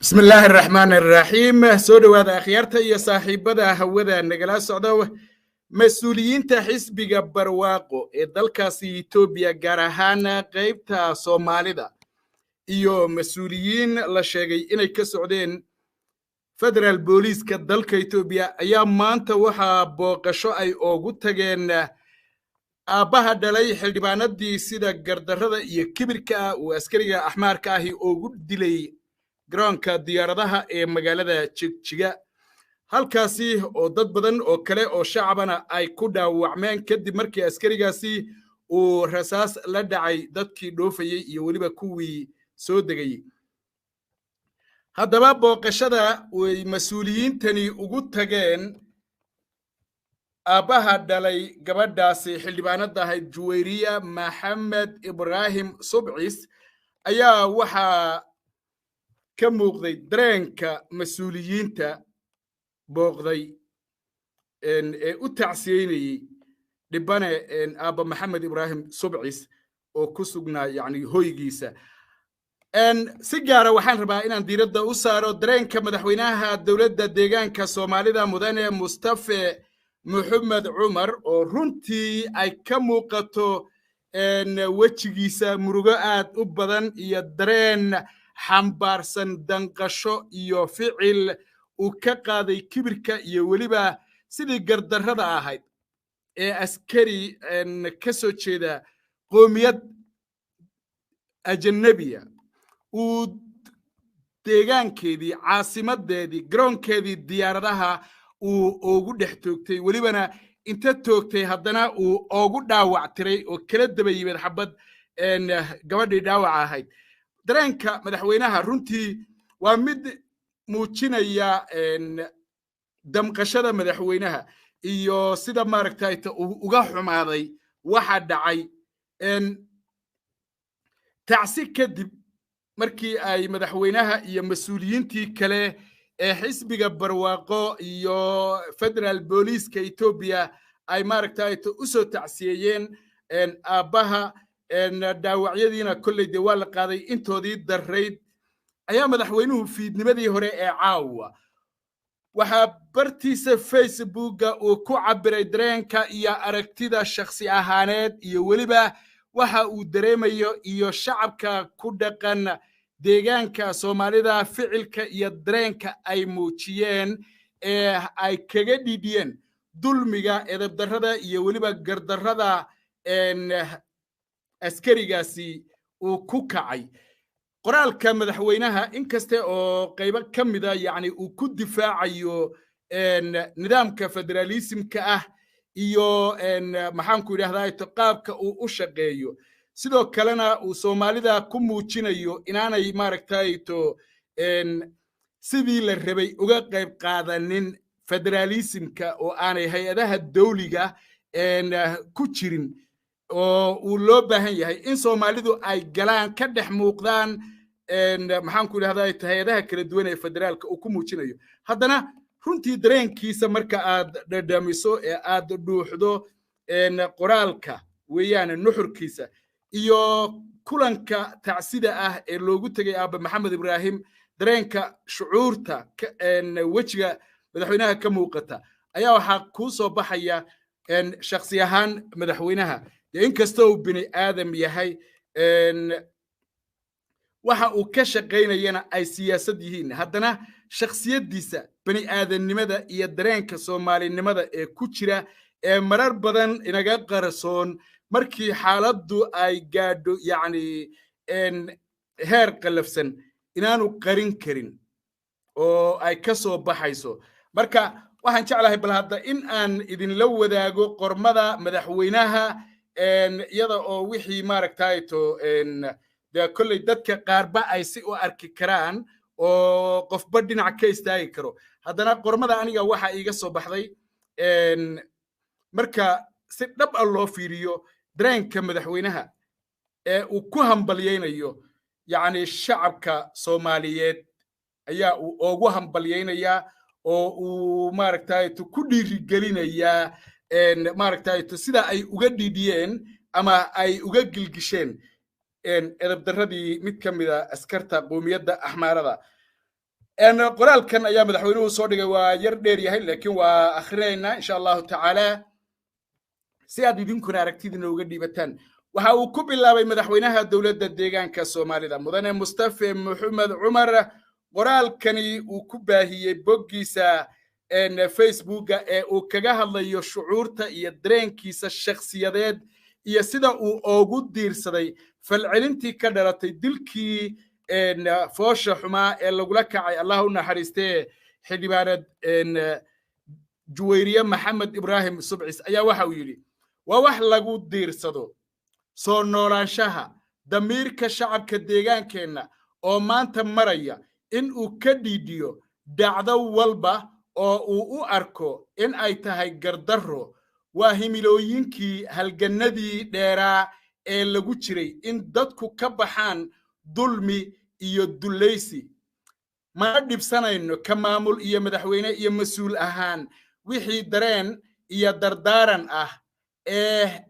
بسم الله الرحمن الرحيم سودو هذا خيارته يا صاحبada hawada nagala socdo mas'uuliyiinta xisbiga barwaaqo ee dalkaasi Itoobiya gaar ahaan qaybta Soomaalida iyo mas'uuliyiin la sheegay inay ka socdeen Federal Police-ka dalka Itoobiya ayaa maanta waxa booqasho ay ugu tageen aabaha dhalay xildhibaanadii sida gardarrada iyo kibirka uu askariga axmaarka ahi ugu dilay garoonka diyaaradaha ee magaalada Jigjiga halkaasi oo dad badan oo kale oo shacabana ay ku dhaawacmeen kadib markii askarigaasi uu rasaas la dhacay dadkii dhoofayay iyo waliba kuwii soo degay haddaba booqashada way mas'uuliyiintani ugu tageen aabaha dhalay gabadhaasi xildhibaanada ahayd Juwayriya Maxamed Ibrahim Subcis ayaa waxaa ka muuqday dareenka mas'uuliyiinta booqday ee u tacsiyeynayay dhibane aaba Maxamed Ibrahim Subcis oo ku sugnaa yani hoygiisa si gaara waxaan rabaa inaan diiradda u saaro dareenka madaxweynaha dowladda deegaanka Soomaalida mudane Mustafa Mohamed Umar oo runtii ay ka muuqato wejigiisa murugo aad u badan iyo dareen xambaarsan danqasho iyo ficil uu ka qaaday kibirka iyo waliba sidii gardarrada ahayd ee askari ka soo jeeda qoomiyad ajnabiya uu deegaankeedii caasimadeedii garoonkeedii diyaaradaha uu ugu dhex toogtay walibana inta toogtay haddana uu ugu dhaawac tiray oo kala daba yimid xabad gabadhii dhaawaca ahayd dareenka madaxweynaha runtii waa mid muujinaya damqashada madaxweynaha iyo sida maaragtay uga xumaaday waxa dhacay tacsi kadib markii ay madaxweynaha iyo mas'uuliyiintii kale ee xisbiga barwaaqo iyo Federal Police-ka Itoobiya ay maaragtay u soo tacsiyeeyeen aabaha dhaawacyadiina kolleyde waa la qaaday intoodii darrayd ayaa madaxweynuhu fiidnimadii hore ee caawa waxaa bartiisa Facebooka uu ku cabiray dareenka iyo aragtida shakhsi ahaaneed iyo weliba waxa uu dareemayo iyo shacabka ku dhaqan deegaanka Soomaalida ficilka iyo dareenka ay muujiyeen ee ay kaga dhidhiyeen dulmiga edeb darrada iyo weliba gardarrada askarigaasi uu ku kacay qoraalka madaxweynaha inkasta oo qaybo ka mida yani uu ku difaacayo nidaamka federalismka ah iyo maxaan ku yiraahdaa qaabka uu u shaqeeyo sidoo kalena uu Soomaalida ku muujinayo inaanay maaragtay sidii la rabay uga qayb qaadanin federalismka oo aanay hay'adaha dawliga ku jirin oo uu loo baahan yahay in Soomaalidu ay galaan ka dhex muuqdaan maxaan ku yiraahdaa hay'adaha kala duwan ee federaalka uu ku muujinayo haddana runtii dareenkiisa marka aad dhadhamiso ee aad dhuuxdo qoraalka weeyaan nuxurkiisa iyo kulanka tacsida ah ee loogu tagay aaba Maxamed Ibrahim dareenka shucuurta wejiga madaxweynaha ka muuqata ayaa waxa ku soo baxaya shakhsi ahaan madaxweynaha inkastoo uu bini aadam yahay waxa uu ka shaqeynayana ay siyaasad yihiin haddana shakhsiyadiisa bini aadamnimada iyo dareenka Soomaalinimada ee ku jira ee marar badan inaga qarsoon markii xaaladdu ay gaadho yani heer qalafsan inaanu qarin karin oo ay ka soo baxayso marka waxaan jeclahay bal hadda in aan idinla wadaago qormada madaxweynaha iyada oo wixii maaragtay de kolley dadka qaarba ay si u arki karaan oo qofba dhinac ka istaagi karo haddana qormada aniga waxa iiga soo baxday marka si dhab ah loo fiiriyo dareenka madaxweynaha ee uu ku hambalyeynayo yani shacabka Soomaaliyeed ayaa uu ugu hambalyeynayaa oo uu maaragtay ku dhiirigelinayaa maaragtay sida ay uga dhidhiyeen ama ay uga gilgisheen edeb darradii mid ka mid ah askarta qoomiyadda axmaarada أنا قرال كان أيام مدحوينه صادق ويردير يهل لكن وآخرنا إن شاء الله تعالى سيادة دينكم أركتيد إنه قد يبتن وهاو كوب الله بمدحوينها الدولة الديجان كسومالي ذا مدن مصطفى محمد عمر قرال كني وكوبا هي بوجيسا إن فيسبوك وكجاه الله يشعور تا يدرين كيس الشخصيات يسدا وأوجود دير صدي فالعلنتي كدرت دلكي إن فوش حما اللي قلك الله نحرسته حدي بارد إن جويرية محمد إبراهيم سبعيس أيا وحويلي ووح لقو دير صدو صور نورانشاها دمير كشعب كديغان كينا أو مانتا مريا إن او كديديو دعدو والبا أو أركو إن أي تهي قردرو وهميلوينكي هالجندي ديرا اللي قوشري إن دادكو كبحان ظلمي إيو الدوليسي ما أدب سنة إنه كمامل إيا مدحوينة إيا مسؤول أهان وحي درين إيا درداران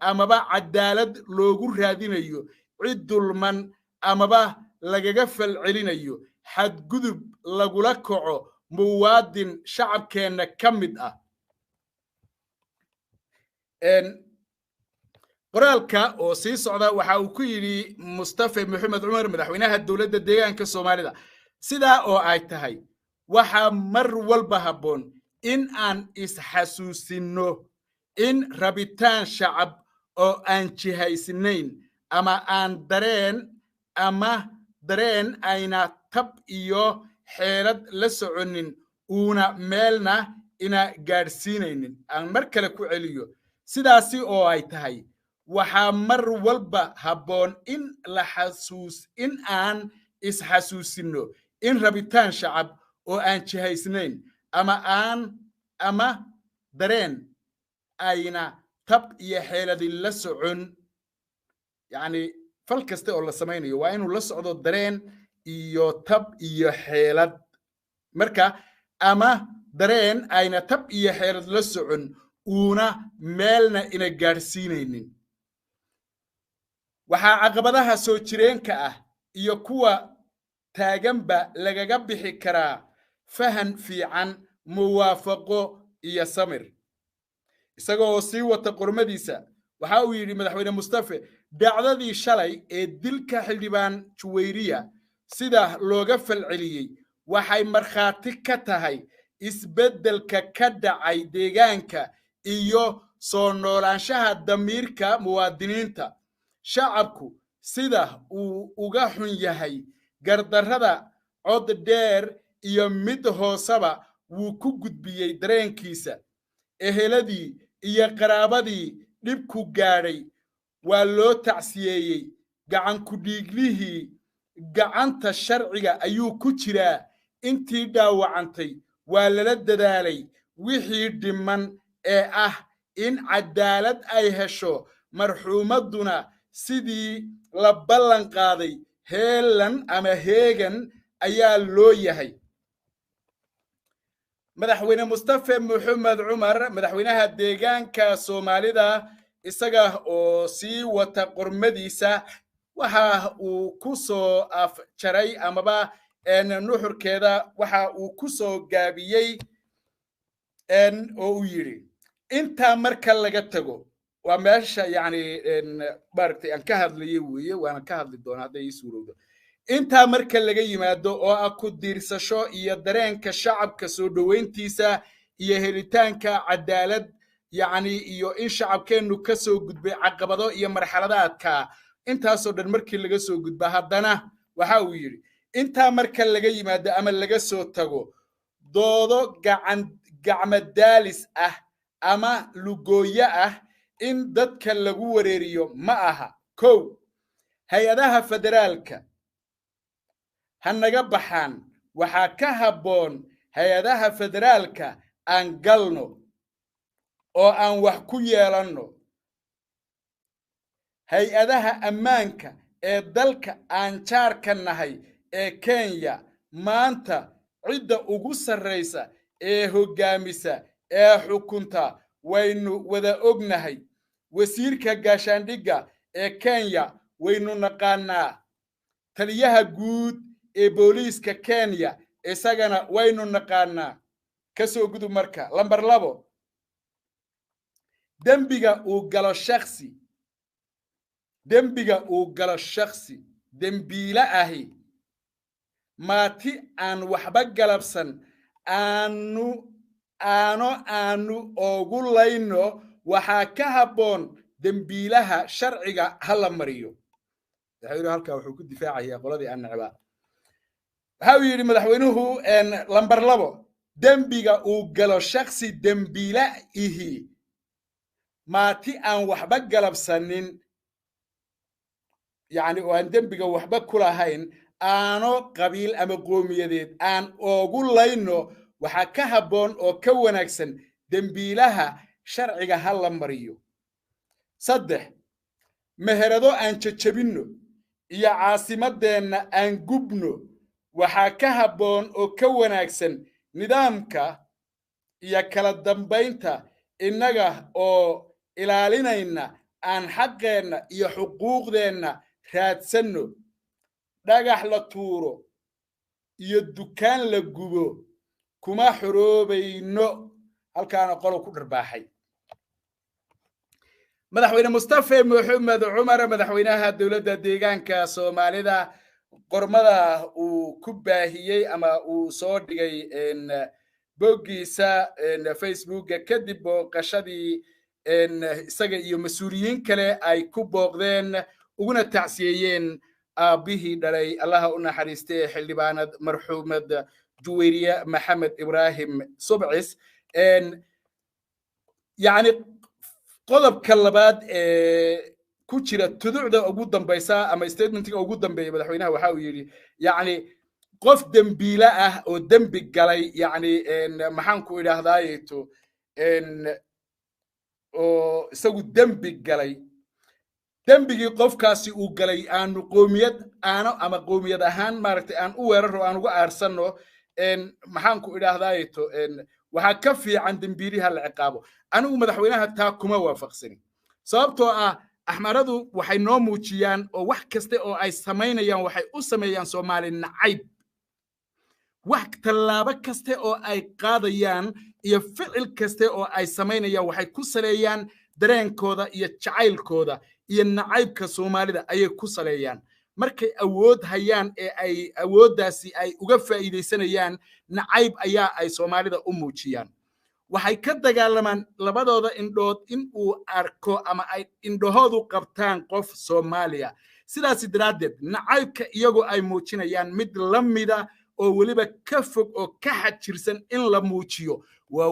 أما با عدالة لوغو رادين أيو عد المن أما با لغغفل علين أيو حد قدب لغلقعو مواد شعب كان كمد قرالكا oo sii socda waxa uu ku yiri Mustafa Maxamed Umar madaxweynaha dawladda deegaanka Soomaalida sida oo ay tahay waxa mar walba haboon in aan isxasuusino in rabitaan shacab oo aan jihaysnayn ama aan dareen ayna tab iyo xeelad la soconin una meelna ina gaarsiinaynin aan mar kale ku celiyo sidaasi oo ay tahay waxaa mar walba haboon in aan isxasuusino in rabitaan shacab oo aan jihaysnayn ama dareen ayna tab iyo xeeladi la socon yani fal kasta oo la samaynayo waa inuu la socdo dareen iyo tab iyo xeelad marka ama dareen ayna tab iyo xeelad la socon una meelna ina gaarsiinaynin waxaa caqabadaha soo jireenka ah iyo kuwa taaganba lagaga bixi karaa fahan fiican muwaafaqo iyo samir isagoo sii wata qormadiisa waxa uu yiri madaxweyne Mustafa dhacdadii shalay ee dilka xildhibaan Juwayriya sida looga falceliyay waxay marxaati ka tahay isbeddelka ka dhacay deegaanka iyo soo noolaanshaha damiirka muwaadiniinta shacabku sida uu uga xun yahay gardarrada cod dheer iyo mid hoosaba wuu ku gudbiyay dareenkiisa eheladii iyo qaraabadii dhibku gaadhay waa loo tacsiyeeyey gacan ku dhiiglihii gacanta sharciga ayuu ku jiraa intii dhaawacantay waa lala dadaalay wixii dhiman ee ah in cadaalad ay hesho marxuumaduna sidii la ballan qaaday heelan ama heegan ayaa loo yahay madaxweyne Mustafa Maxamed Umar madaxweynaha deegaanka Soomaalida isaga oo sii wata qormadiisa waxa uu ku soo afjaray amaba nuxurkeeda waxa uu ku soo gaabiyay oo uu yiri inta marka laga tago waa meesha yani baartay aan ka hadlayay weeye waan ka hadli doonaa haday suurowdo inta marka laga yimaado oo ku diirsasho iyo dareenka shacabka soo dhaweyntiisa iyo helitaanka cadaalad yani iyo in shacabkeenu ka soo gudbay caqabado iyo marxaladaadka intaas oo dhan markii laga soo gudba haddana waxa uu yiri inta marka laga yimaado ama laga soo tago doodo gacmadaalis ah ama lugooya ah in dadka lagu wareeriyo ma aha kow hay'adaha federaalka hanaga baxaan waxa ka haboon hay'adaha federaalka aan galno oo aan wax ku yeelano hay'adaha ammaanka ee dalka aan jaarka nahay ee Kenya maanta cidda ugu sarreysa ee hoggaamisa ee xukunta waynu wada ognahay wasiirka gaashaandhigga ee Kenya waynu naqaanaa taliyaha guud ee booliiska Kenya isagana waynu naqaanaa ka soo gudub marka lambar 2 dembiga uu galo shakhsi dembiila ahi maati aan waxba galabsan aanu ugu layno waxaa ka habboon dembiilaha sharciga hala mariyo waxay halkaa wuxuu ku difaacayaa qoladii aan nacba waxa uu yiri madaxweynuhu lambar 2 dembiga uu galo shakhsi dembiila ihi maati aan waxba galabsanin yani oo aan dembiga waxba ku lahayn aano qabiil ama qoomiyadeed aan ugu layno waxa ka habboon oo ka wanaagsan dembiilaha sharciga hala mariyo 3 meherado aan jajabino iyo caasimadeena aan gubno waxa ka habboon oo ka wanaagsan nidaamka iyo kala dambeynta inaga oo ilaalinayna aan xaqeena iyo xuquuqdeena raadsano dhagax la tuuro iyo dukaan la gubo kuma xoroobayno halkaana qolo ku dharbaaxay madaxweyne Mustafa Mohamed Umar madaxweynaha dawladda deegaanka Soomaalida qormada uu ku baahiyay ama uu soo dhigay boggiisa Facebook kadib booqashadii isaga iyo mas'uuliyiin kale ay ku booqdeen uguna tacsiyeeyeen aabihii dhalay allaha u naxariistay xildhibaanad marxuumad Juwayriya Maxamed Ibrahim Subcis yani qodobka labaad ku jira tuducda ugu dambaysa ama statementiga ugu dambeeyay madaxweynaha waxa uu yiri yani qof dembiila ah oo dembi galay yani maxaan ku idhaahdaayeeto oo isagu dembi galay dembigii qofkaasi uu galay aanu qoomiyad ama qoomiyad ahaan maaragtay aan u weeraro aan uga aarsano maxaan ku idhaahdaayeeto waxa ka fiican dembiiliha la ciqaabo anigu madaxweynaha taa kuma waafaqsanin sababtoo ah axmaradu waxay noo muujiyaan oo wax kasta oo ay samaynayaan waxay u sameeyaan Soomaali nacayb wax tallaabo kasta oo ay qaadayaan iyo ficil kasta oo ay samaynayaan waxay ku saleeyaan dareenkooda iyo jacaylkooda iyo nacaybka Soomaalida ayay ku saleeyaan markay awood hayaan ee ay awooddaasi ay uga faa'iideysanayaan nacayb ayaa ay Soomaalida u muujiyaan waxay ka dagaalamaan labadooda indhood in uu arko ama ay indhahoodu qabtaan qof Soomaaliya sidaas daraaddeed nacaybka iyagoo ay muujinayaan mid la mida oo waliba ka fog oo ka xajirsan in la muujiyo waa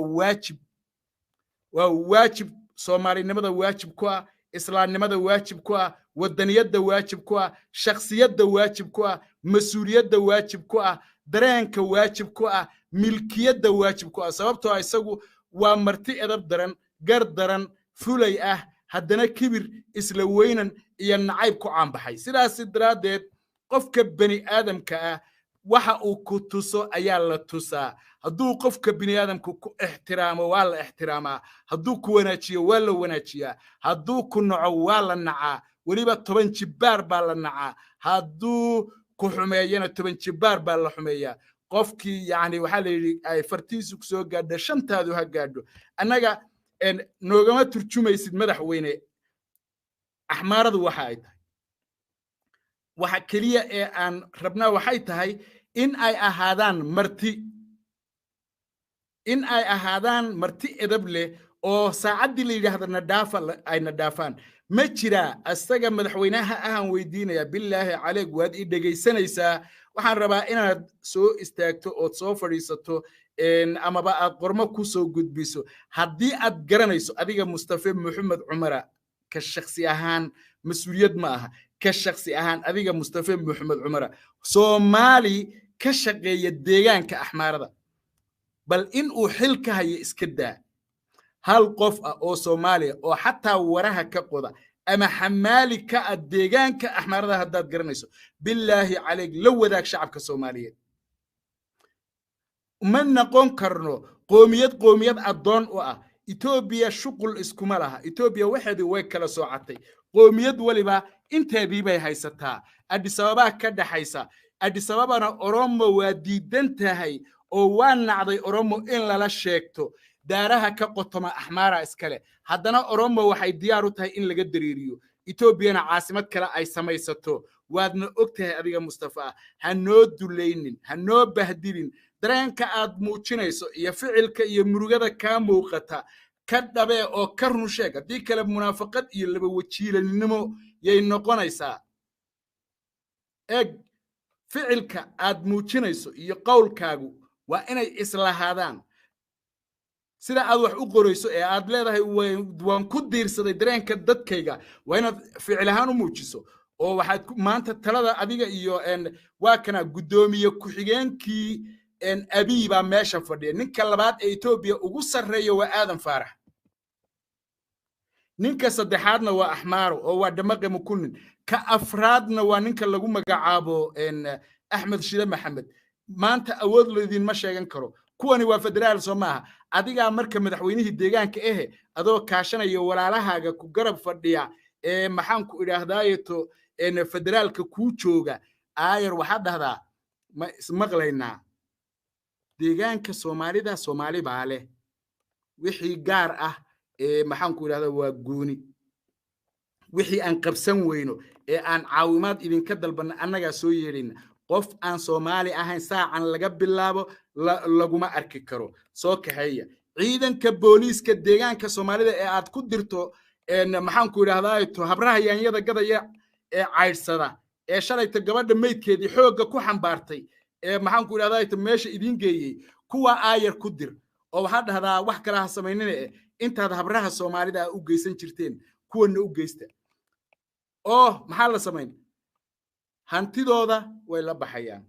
waajib Soomaalinimada waajib ku ah islaamnimada waajib ku ah wadaniyada waajib ku ah shakhsiyada waajib ku ah mas'uuliyada waajib ku ah dareenka waajib ku ah milkiyada waajib ku ah sababtoo isagu waa marti edab daran gar daran fulay ah haddana kibir isla weynan iyo nacayb ku caanbaxay sidaas daraaddeed qofka bani aadamka ah waxa uu ku tuso ayaa la tusaa hadduu qofka bani aadamku ku ixtiraamo waa la ixtiraamaa hadduu ku wanaajiyo waa la wanaajiyaa hadduu ku naco waa la nacaa weliba 10 jibaar baa la nacaa hadduu ku xumeeyana 10 jibaar baa la xumeeyaa qofkii yani waxa la yiri ay fartiisu ku soo gaadho shantaadu ha gaadho annaga noogama turjumaysid madaxweyne axmaaradu waxa ay tahay waxa kaliya ee aan rabnaa waxay tahay in ay ahaadaan marti edab leh oo saacadii la yiraahdo nadaafa ay nadaafaan ma jira asaga madaxweynaha ahaan weydiinaya billaahi calayk waad ii dhageysanaysaa waxaan rabaa inaad soo istaagto oo soo fadhiisato amaba aad qormo ku soo gudbiso haddii aad garanayso adiga Mustafa Mohamed Umar ka shakhsi ahaan mas'uuliyad ma aha ka shakhsi ahaan adiga Mustafa Mohamed Umar Soomaali ka shaqeeya deegaanka axmaarada bal in uu xil ka hayo iska daa hal qof oo Soomaali oo xataa waraha ka qoda ama xamaali ka deegaanka axmaarada haddaad garanayso billaahi calayk la wadaag shacabka Soomaaliyeed ma noqon karno qoomiyad adoon u ah Ethiopia shuqul iskuma laha Ethiopia waxeedu way kala soocatay qoomiyad waliba inteedii bay haysataa Addis Ababa ka dhaxaysa Addis Ababana Oromo waa diidan tahay oo waa nacday Oromo in lala sheegto daaraha ka qotoma Axmaara iskale haddana Oromo waxay diyaar u tahay in laga dareeriyo Etoobiyana caasimad kale ay samaysato waadna ogtahay adiga Mustafa ha noo dulaynin ha noo bahdilin dareenka aad muujinayso iyo ficilka iyo murugada ka muuqata ka dhabe oo ka run sheeg haddii kale munaafaqad iyo laba wajiilanimo yay noqonaysaa eeg ficilka aad muujinayso iyo qowlkaagu waa inay islahaadaan sida aad wax u qorayso ee aad leedahay waan ku diirsaday dareenka dadkayga waa inaad ficil ahaan u muujiso oo waxaad maanta talada adiga iyo waa kana gudoomiye ku-xigeenkii Abiy baa meesha fadhiya ninka labaad ee Itoobiya ugu sarreeyo waa Aadan Faarax ninka saddexaadna waa Axmaaro oo waa Damaqe Mukunin ka afraadna waa ninka lagu magacaabo Axmed Shide Maxamed maanta awood leedin ma sheegan karo kuwani waa federaal Soomaha adiga marka madaxweynihii deegaanka adoo kaashanaya walaalahaaga ku garab fadhiya maxaan ku idhaahdaayeeto federaalka ku jooga aayar waxa dhahdaa ma ismaqlaynaa deegaanka Soomaalida Soomaali baa leh wixii gaar ah maxaan ku idhaahdaa waa gooni wixii aan qabsan weyno aan caawimaad idinka dalbana annaga soo yeelina qof aan Soomaali ahayn saacan laga bilaabo laguma arki karo soo kaxeeya ciidanka booliiska deegaanka Soomaalida aad ku dirto maxaan ku idhaahdaa habraha yaanyada gadaya caydsada shalayta gabadha meydkeedii xooga ku xambaartay maxaan ku idhaahdaa meesha idin geeyay kuwa aayar ku dir oo waxa dhahdaa wax kala ha sameynina intaad habraha Soomaalida u geysan jirteen kuwana u geysta oo maxaa la sameyn hantidooda way la baxayaan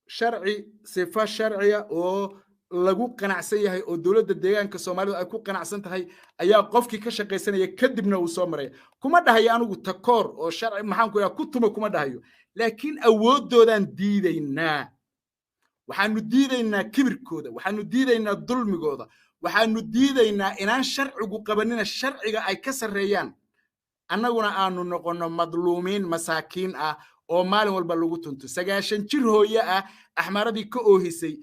sharci sifa sharciya oo lagu qanacsan yahay oo dawladda deegaanka Soomaalidu ay ku qanacsan tahay ayaa qofkii ka shaqaysanaya kadibna uu soo maray kuma dhahayo anigu takoor oo sharci maxaan ku ku tuma kuma dhahayo laakiin awoodoodan diidaynaa waxaanu diidaynaa kibirkooda waxaanu diidaynaa dulmigooda waxaanu diidaynaa inaan sharcigu qabanina sharciga ay ka sareeyaan annaguna aanu noqono madluumiin masaakiin ah oo maalin walba lagu tunto 9 jir hooyo ah Axmaaradii ka oohisay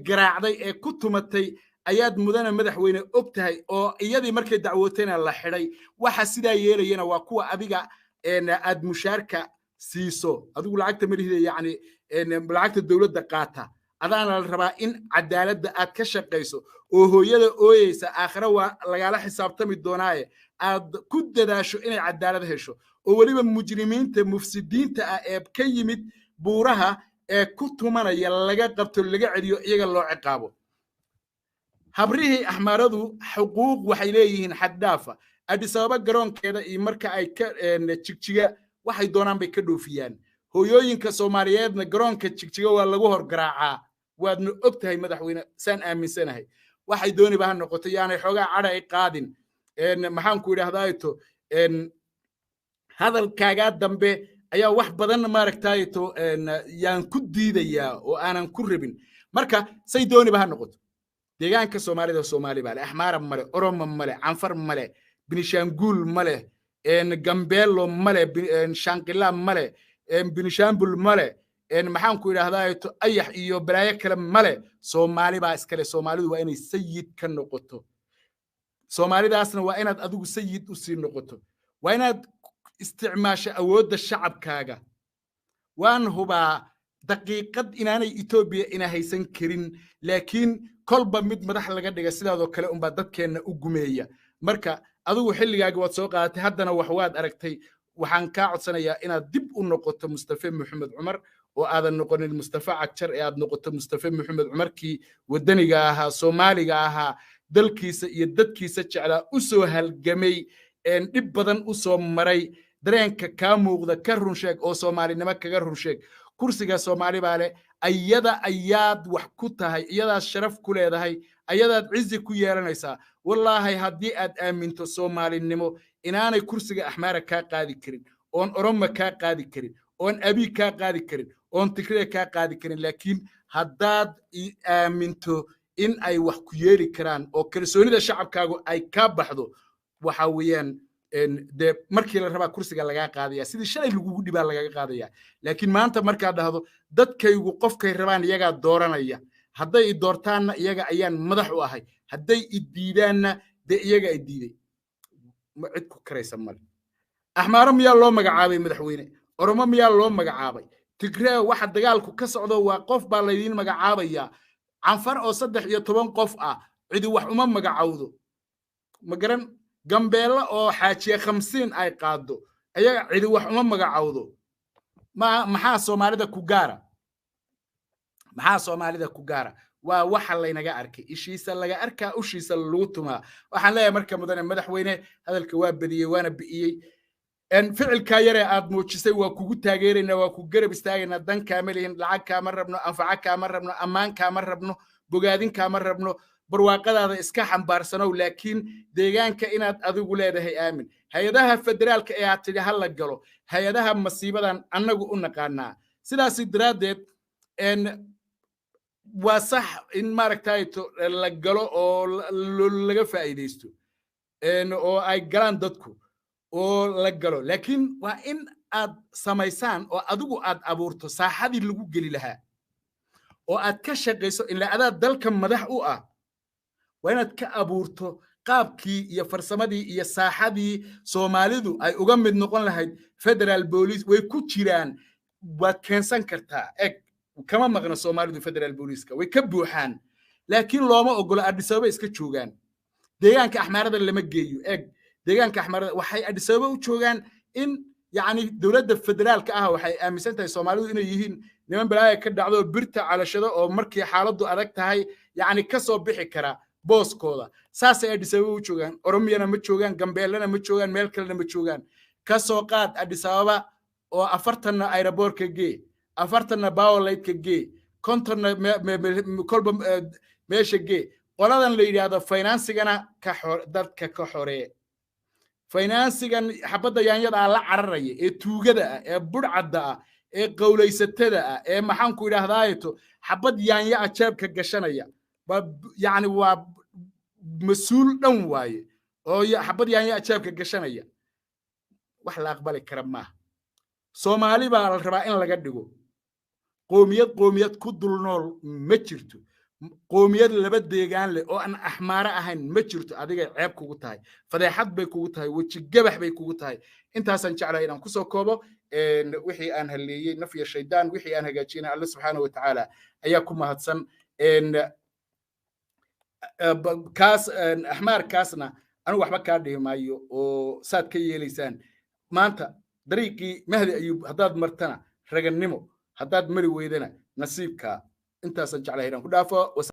garaacday ku tumatay ayaad mudana madaxweyne ogtahay oo iyadii markay dacwootayna la xidhay waxa sidaa yeelayna waa kuwa adiga aad mushaarka siiso adigu lacagta marihida yani lacagta dawladda qaata adaana la rabaa in cadaaladda aad ka shaqeyso oo hooyada ooyeysa aakhira waa lagala xisaabtami doonaaye aad ku dadaasho inay cadaalad hesho oo waliba mujrimiinta mufsidiinta ah ka yimid buuraha ku tumanaya laga qabto laga celiyo iyaga loo ciqaabo habrihii Axmaaradu xuquuq waxay leeyihiin xad dhaafa Addis Ababa garoonkeeda iyo marka ay ka jigjiga waxay doonaan bay ka dhoofiyaan hooyooyinka Soomaaliyeedna garoonka jigjiga waa lagu horgaraacaa waadna ogtahay madaxweyne san aaminsanahay waxay dooniba ha noqoto yaanay xogaa cadha ay qaadin maxaan ku idhaahdaato hadalkaaga dambe ayaa wax badan maaragtaato yaan ku diidayaa oo aanan ku rabin marka say dooniba ha noqoto deegaanka Soomaalida Soomaali baa leh Axmaara male Oromo male Canfar male Binishaangul male Gambeelo male Shanqila male Binishaambul male maxaan ku idhaahdaato ayax iyo balaayo kale male Soomaali baa iskale Soomaalidu waa inay sayid ka noqoto Soomaalidaasna waa inaad adigu sayid u sii noqoto waa inaad isticmaasho awoodda shacabkaaga waan hubaa daqiiqad inaanay Itoobiya ina haysan karin laakiin kolba mid madax laga dhiga sidaadoo kale unba dadkeena u gumeeya marka adigu xilligaaga waad soo qaadatay haddana wax waad aragtay waxaan ka codsanayaa inaad dib u noqoto Mustafa Maxamed Cumar oo aadan noqonin Mustafa Cagjar ee aad noqoto Mustafa Maxamed Cumarkii wadaniga ahaa Soomaaliga ahaa dalkiisa iyo dadkiisa jeclaa u soo halgamay dhib badan u soo maray dareenka ka muuqda ka run sheeg oo Soomaalinimo kaga run sheeg kursiga Soomaali baa leh ayada ayaad wax ku tahay iyadaas sharaf ku leedahay ayadaad cizi ku yeelanaysaa wallaahi haddii aad aaminto Soomaalinimo inaanay kursiga Axmaara ka qaadi karin oon Oromo ka qaadi karin oon Abiy ka qaadi karin oon Tigray ka qaadi karin laakiin haddaad aaminto in ay wax ku yeeli karaan oo kalsoonida shacabkaagu ay ka baxdo waxa weeyaan de markii la rabaa kursiga laga qaadaya sidii shalay lagu dhibaa laga qaadaya laakiin maanta marka dhahdo dadkaygu qofkay rabaan iyaga dooranaya hadday i doortaanna iyaga ayaan madax u ahay hadday i diidaanna de iyaga ay diiday ma cid ku karaysa mal axmaaro miyaa loo magacaabay madaxweyne oromo miyaa loo magacaabay tigree waxa dagaalku ka socdo waa qof baa laydiin magacaabaya canfar oo 13 qof ah cidi wax uma magacawdo ma garan gambeela oo xaajiye 50 ay qaado ayaga cidi wax uma magacawdo maxaa Soomaalida ku gaara waa waxa laynaga arkay ishiisa laga arkaa ushiisa lagu tumaa waxaan leeyahay marka mudane madaxweyne hadalka waa badiyay waana bi'iyay ficilka yare aad muujisay waa kugu taageerayna waa ku garab istaagayna dan kaamilin lacag kaama rabno anfaca kaama rabno ammaan kaama rabno bogaadin kaama rabno barwaaqadaada iska xambaarsanow laakiin deegaanka inaad adigu leedahay aamin hay'adaha federaalka ee aad tidhi hal la galo hay'adaha masiibadan annagu u naqaanaa sidaas daraadeed waa sax in maaragtay la galo oo laga faa'iideysto oo ay galaan dadku oo la galo laakiin waa in aad samaysaan oo adigu aad abuurto saaxadii lagu geli lahaa oo aad ka shaqeyso in la adaa dalka madax u ah waa inaad ka abuurto qaabkii iyo farsamadii iyo saaxadii Soomaalidu ay uga mid noqon lahayd federal police way ku jiraan waad keensan kartaa kama maqna Soomaalidu federal police way ka buuxaan laakiin looma ogola Addis Ababa iska joogaan deegaanka axmaarada lama geeyo deegaanka axmaarada waxay Addis Ababa u joogaan in yani dawladda federaalka ah waxay aaminsan tahay Soomaalidu inay yihiin niman balaaya ka dhacdo birta calashada oo markii xaaladdu adag tahay yani ka soo bixi kara booskooda saasay Addis Ababa u joogaan Oromiyana ma joogaan Gambeelana ma joogaan meel kalena ma joogaan ka soo qaad Addis Ababa oo 40 aeroportka gee 40 bawleedka gee 50 kolba meesha gee qoladan la yiraahdo financigana dadka ka xoreey financigan xabada yaanyada la cararaya ee tuugada ah ee budcada ah ee qowleysatada ah ee maxaan ku yiraahdaayo xabad yaanya ajaabka gashanaya yani waa mas'uul dhan waaye oo xabad yaanya ajaabka gashanaya wax la aqbali kara ma Soomaali baa la rabaa in laga dhigo qoomiyad ku dul nool ma jirto qoomiyad laba deegaan leh oo aan axmaara ahayn ma jirto adiga ceeb kugu tahay fadeexad bay kugu tahay waji gabax bay kugu tahay intaasan jeclahay inaan ku soo koobo wixii aan haleeyay naf iyo shaydaan wixii aan hagaajinay Allah subhanahu wa ta'ala ayaa ku mahadsan kaas axmaar kaasna anu waxba ka dhimayo oo saad ka yeelaysaan maanta dariiqii Mahdi Ayuub hadaad martana ragannimo hadaad mari weydana nasiibka intaasan jeclahay inaan ku dhaafo